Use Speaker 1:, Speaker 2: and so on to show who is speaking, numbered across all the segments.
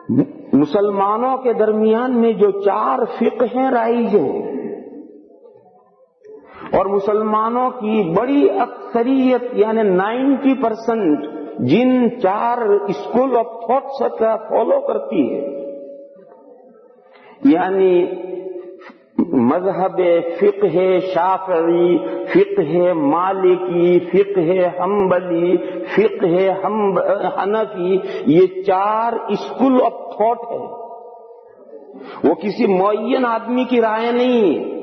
Speaker 1: مسلمانوں کے درمیان میں جو 4 فقہیں رائج ہیں اور مسلمانوں کی بڑی اکثریت یعنی 90% جن 4 اسکول آف تھاٹس کا فالو کرتی ہے، یعنی مذہب فقہ شافعی، فقہ مالکی، فقہ حنبلی، فقہ حنفی، یہ 4 اسکول آف تھاٹ ہے۔ وہ کسی معین آدمی کی رائے نہیں ہے،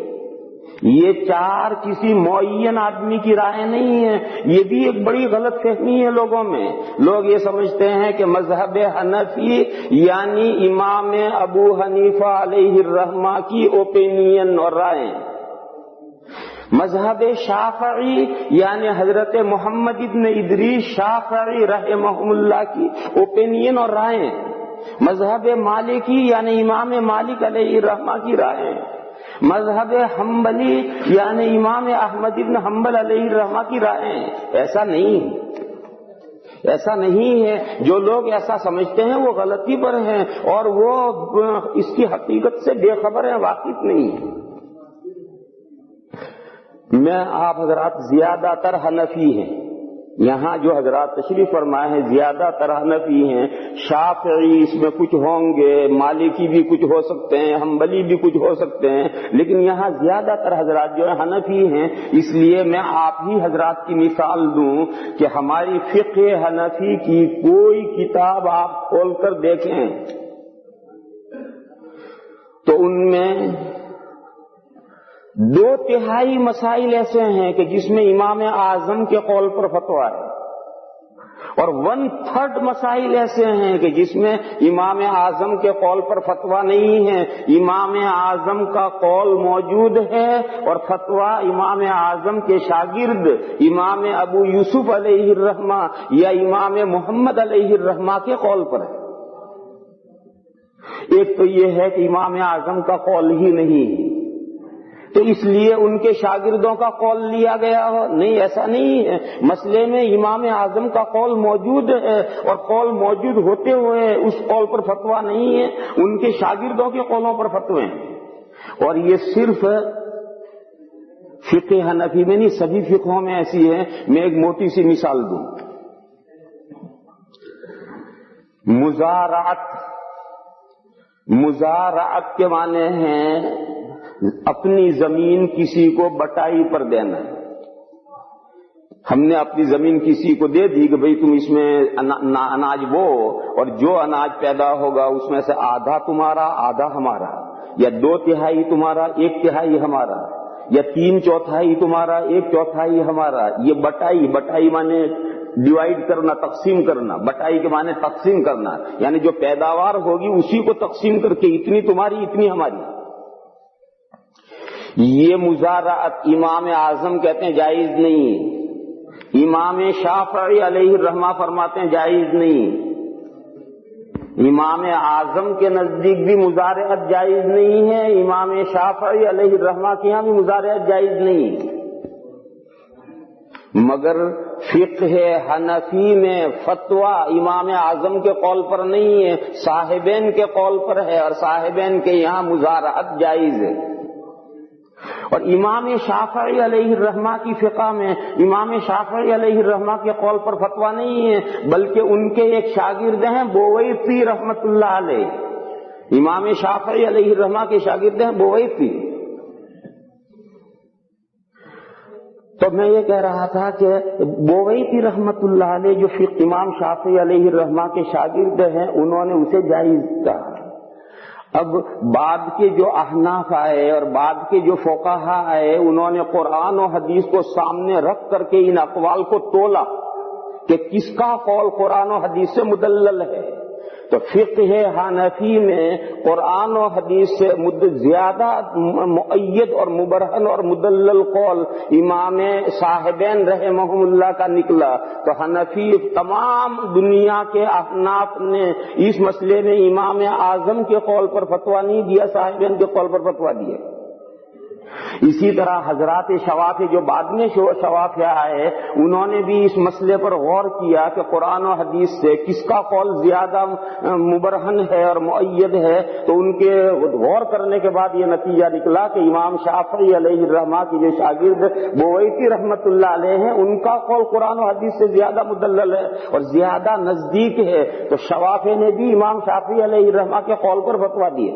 Speaker 1: یہ 4 کسی معین آدمی کی رائے نہیں ہے۔ یہ بھی ایک بڑی غلط فہمی ہے لوگوں میں۔ لوگ یہ سمجھتے ہیں کہ مذہب حنفی یعنی امام ابو حنیفہ علیہ الرحمہ کی اوپینین اور رائے، مذہب شافعی یعنی حضرت محمد ابن ادریس شافعی رحمہ اللہ کی اوپینین اور رائے، مذہب مالکی یعنی امام مالک علیہ الرحمہ کی رائے، مذہب حنبلی یعنی امام احمد ابن حنبل علیہ الرحمہ کی رائے۔ ایسا نہیں ہے، ایسا نہیں ہے۔ جو لوگ ایسا سمجھتے ہیں وہ غلطی پر ہیں اور وہ اس کی حقیقت سے بے خبر ہیں، واقف نہیں ہیں۔ میں آپ حضرات زیادہ تر حنفی ہیں، یہاں جو حضرات تشریف فرمائے ہیں زیادہ تر حنفی ہیں، شافعی اس میں کچھ ہوں گے، مالکی بھی کچھ ہو سکتے ہیں، حنبلی بھی کچھ ہو سکتے ہیں، لیکن یہاں زیادہ تر حضرات جو ہیں حنفی ہیں۔ اس لیے میں آپ ہی حضرات کی مثال دوں کہ ہماری فقہ حنفی کی کوئی کتاب آپ کھول کر دیکھیں تو ان میں 2/3 مسائل ایسے ہیں کہ جس میں امام اعظم کے قول پر فتویٰ ہے، اور 1/3 مسائل ایسے ہیں کہ جس میں امام اعظم کے قول پر فتویٰ نہیں ہے، امام اعظم کا قول موجود ہے اور فتویٰ امام اعظم کے شاگرد امام ابو یوسف علیہ الرحمہ یا امام محمد علیہ الرحمہ کے قول پر ہے۔ ایک تو یہ ہے کہ امام اعظم کا قول ہی نہیں تو اس لیے ان کے شاگردوں کا قول لیا گیا ہو، نہیں، ایسا نہیں ہے۔ مسئلے میں امام اعظم کا قول موجود ہے اور قول موجود ہوتے ہوئے اس قول پر فتویٰ نہیں ہے، ان کے شاگردوں کے قولوں پر فتوے ہیں۔ اور یہ صرف فقہ حنفی میں نہیں، سبھی فقہوں میں ایسی ہے۔ میں ایک موٹی سی مثال دوں، مزارعت کے معنی ہیں اپنی زمین کسی کو بٹائی پر دینا۔ ہم نے اپنی زمین کسی کو دے دی کہ بھئی تم اس میں اناج بو، اور جو اناج پیدا ہوگا اس میں سے آدھا تمہارا آدھا ہمارا، یا 2/3 تمہارا 1/3 ہمارا، یا 3/4 تمہارا 1/4 ہمارا۔ یہ بٹائی مانے ڈیوائیڈ کرنا، تقسیم کرنا۔ بٹائی کے معنی تقسیم کرنا، یعنی جو پیداوار ہوگی اسی کو تقسیم کر کے اتنی تمہاری اتنی ہماری۔ یہ مزارعت امام اعظم کہتے ہیں جائز نہیں، امام شافعی علیہ الرحمہ فرماتے ہیں جائز نہیں، امام اعظم کے نزدیک بھی مزارعت جائز نہیں ہے، امام شافعی علیہ الرحمہ کے یہاں بھی مزارعت جائز نہیں۔ مگر فقہ حنفی میں فتویٰ امام اعظم کے قول پر نہیں ہے، صاحبین کے قول پر ہے، اور صاحبین کے یہاں مزارعت جائز ہے۔ اور امام شافعی علیہ الرحمہ کی فقہ میں امام شافعی علیہ الرحمہ کے قول پر فتویٰ نہیں ہے، بلکہ ان کے ایک شاگرد ہیں بویفی رحمت اللہ علیہ، امام شافعی علیہ الرحمہ کے شاگرد ہیں بویفی۔ تو میں یہ کہہ رہا تھا کہ بویفی رحمت اللہ علیہ جو امام شافعی علیہ الرحمہ کے شاگرد ہیں انہوں نے اسے جائز کہا۔ اب بعد کے جو احناف آئے اور بعد کے جو فقہا آئے انہوں نے قرآن و حدیث کو سامنے رکھ کر کے ان اقوال کو تولا کہ کس کا قول قرآن و حدیث سے مدلل ہے۔ تو فقہ حنفی میں قرآن و حدیث سے زیادہ مؤید اور مبرہن اور مدلل قول امام صاحبین رحمہم اللہ کا نکلا۔ تو حنفی تمام دنیا کے احناف نے اس مسئلے میں امام اعظم کے قول پر فتویٰ نہیں دیا، صاحبین کے قول پر فتویٰ دیا۔ اسی طرح حضرات شوافی جو بعد میں شوافی آئے انہوں نے بھی اس مسئلے پر غور کیا کہ قرآن و حدیث سے کس کا قول زیادہ مبرہن ہے اور مؤید ہے، تو ان کے غور کرنے کے بعد یہ نتیجہ نکلا کہ امام شافعی علیہ الرحمہ کی جو شاگرد بویتی رحمت اللہ علیہ ہیں ان کا قول قرآن و حدیث سے زیادہ مدلل ہے اور زیادہ نزدیک ہے، تو شوافی نے بھی امام شافعی علیہ الرحمہ کے قول پر فتویٰ دیا۔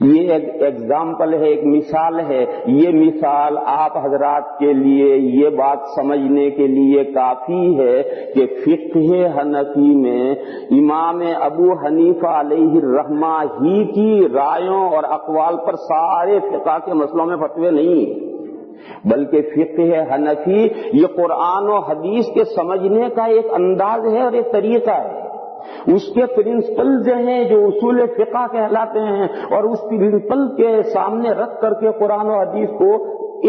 Speaker 1: یہ ایک ایگزامپل ہے، ایک مثال ہے۔ یہ مثال آپ حضرات کے لیے یہ بات سمجھنے کے لیے کافی ہے کہ فقہ حنفی میں امام ابو حنیفہ علیہ الرحمہ ہی کی رائوں اور اقوال پر سارے فقہ کے مسئلوں میں فتوے نہیں، بلکہ فقہ حنفی یہ قرآن و حدیث کے سمجھنے کا ایک انداز ہے اور ایک طریقہ ہے۔ اس کے پرنسپلز ہیں جو اصول فقہ کہلاتے ہیں، اور اس پرنسپل کے سامنے رکھ کر کے قرآن و حدیث کو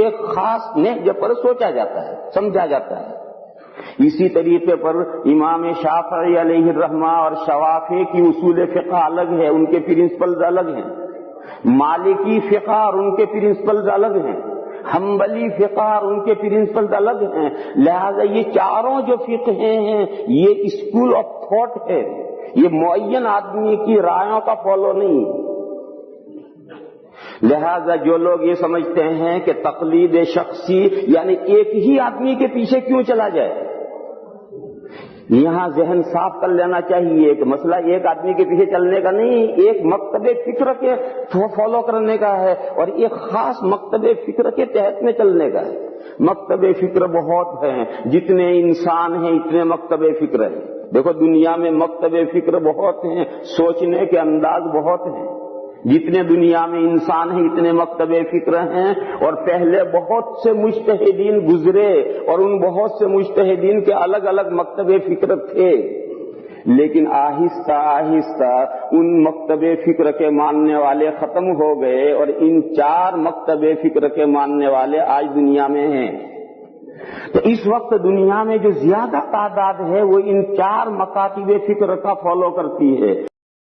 Speaker 1: ایک خاص نہج پر سوچا جاتا ہے، سمجھا جاتا ہے۔ اسی طریقے پر امام شافعی علیہ الرحمہ اور شوافی کی اصول فقہ الگ ہے، ان کے پرنسپلز الگ ہیں۔ مالکی فقہ اور ان کے پرنسپلز الگ ہیں۔ حنبلی فقہ اور ان کے پرنسپلز الگ ہیں۔ لہذا یہ چاروں جو فقہ ہیں یہ اسکول آف تھاٹ ہے، یہ معین آدمی کی رائوں کا فالو نہیں۔ لہذا جو لوگ یہ سمجھتے ہیں کہ تقلید شخصی یعنی ایک ہی آدمی کے پیچھے کیوں چلا جائے، یہاں ذہن صاف کر لینا چاہیے کہ مسئلہ ایک آدمی کے پیچھے چلنے کا نہیں، ایک مکتب فکر کے فالو کرنے کا ہے اور ایک خاص مکتب فکر کے تحت میں چلنے کا ہے۔ مکتب فکر بہت ہیں، جتنے انسان ہیں اتنے مکتب فکر ہیں۔ دیکھو دنیا میں مکتب فکر بہت ہیں، سوچنے کے انداز بہت ہیں، جتنے دنیا میں انسان ہیں اتنے مکتب فکر ہیں، اور پہلے بہت سے مجتہدین گزرے اور ان بہت سے مجتہدین کے الگ الگ مکتب فکر تھے، لیکن آہستہ آہستہ ان مکتب فکر کے ماننے والے ختم ہو گئے اور ان چار مکتب فکر کے ماننے والے آج دنیا میں ہیں۔ تو اس وقت دنیا میں جو زیادہ تعداد ہے وہ ان چار مکاتب فکر کا فالو کرتی ہے۔